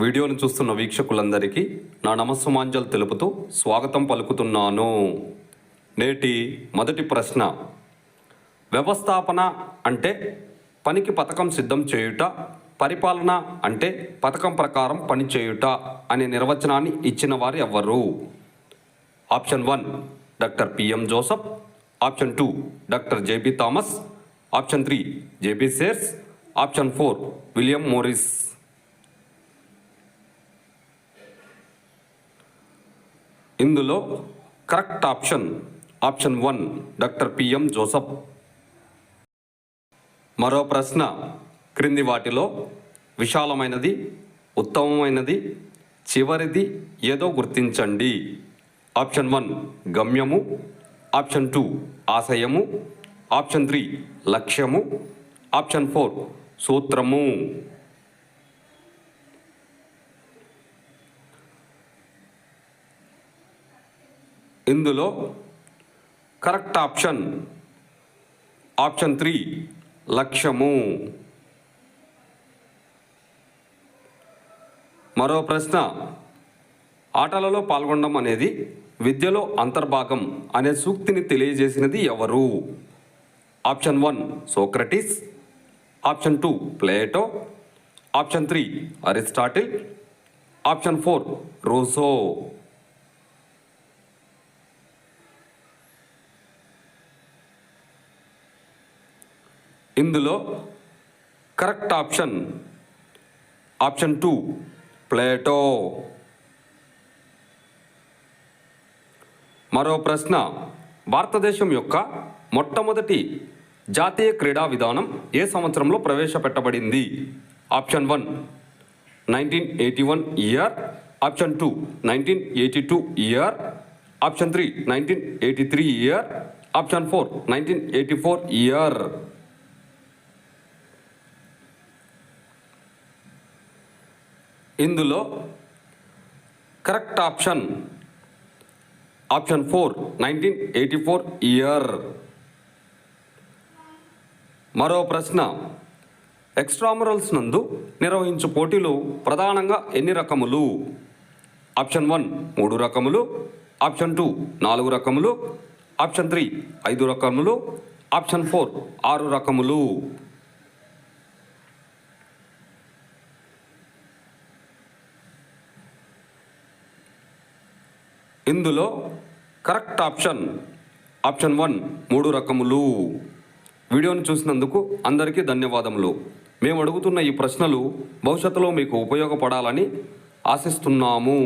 వీడియోను చూస్తున్న వీక్షకులందరికీ నా నమస్సుమాంజలు తెలుపుతూ స్వాగతం పలుకుతున్నాను. నేటి మొదటి ప్రశ్న, వ్యవస్థాపన అంటే పనికి పథకం సిద్ధం చేయుట, పరిపాలన అంటే పథకం ప్రకారం పనిచేయుట అనే నిర్వచనాన్ని ఇచ్చిన వారు ఎవ్వరు? Option 1 doctor P M Joseph, option 2 doctor J B Thomas, option 3 J B Sayers, option 4 William Morris. ఇందులో correct option 1 doctor P M Joseph. మరో ప్రశ్న, క్రింది వాటిలో విశాలమైనది, ఉత్తమమైనది, చివరిది ఏదో గుర్తించండి. ఆప్షన్ 1 గమ్యము, ఆప్షన్ 2 ఆశయము, ఆప్షన్ 3 లక్ష్యము, ఆప్షన్ 4 సూత్రము. ఇందులో కరెక్ట్ ఆప్షన్ 3 లక్ష్యము. మరో ప్రశ్న, ఆటలలో పాల్గొనడం అనేది విద్యలో అంతర్భాగం అనే సూక్తిని తెలియజేసినది ఎవరు? Option 1 Socrates, option 2 Plato, option 3 Aristotle, option 4 Russo. ఇందులో కరెక్ట్ ఆప్షన్ 2 ప్లేటో. మరో ప్రశ్న, భారతదేశం యొక్క మొట్టమొదటి జాతీయ క్రీడా విధానం ఏ సంవత్సరంలో ప్రవేశపెట్టబడింది? Option 1 1981 year, option 2 1982 year, option 3 1983 year, option 4 1984 year. ఇందులో కరెక్ట్ ఆప్షన్ 4 1984 ఇయర్. మరో ప్రశ్న, ఎక్స్ట్రామురల్స్ నందు నిర్వహించు పోటీలు ప్రధానంగా ఎన్ని రకములు? ఆప్షన్ 1 3 రకములు, ఆప్షన్ 2 4 రకములు, ఆప్షన్ 3 5 రకములు, ఆప్షన్ 4 6 రకములు. ఇందులో కరెక్ట్ ఆప్షన్ 1 3 రకములు. వీడియోను చూసినందుకు అందరికీ ధన్యవాదములు. మేము అడుగుతున్న ఈ ప్రశ్నలు భవిష్యత్తులో మీకు ఉపయోగపడాలని ఆశిస్తున్నాము.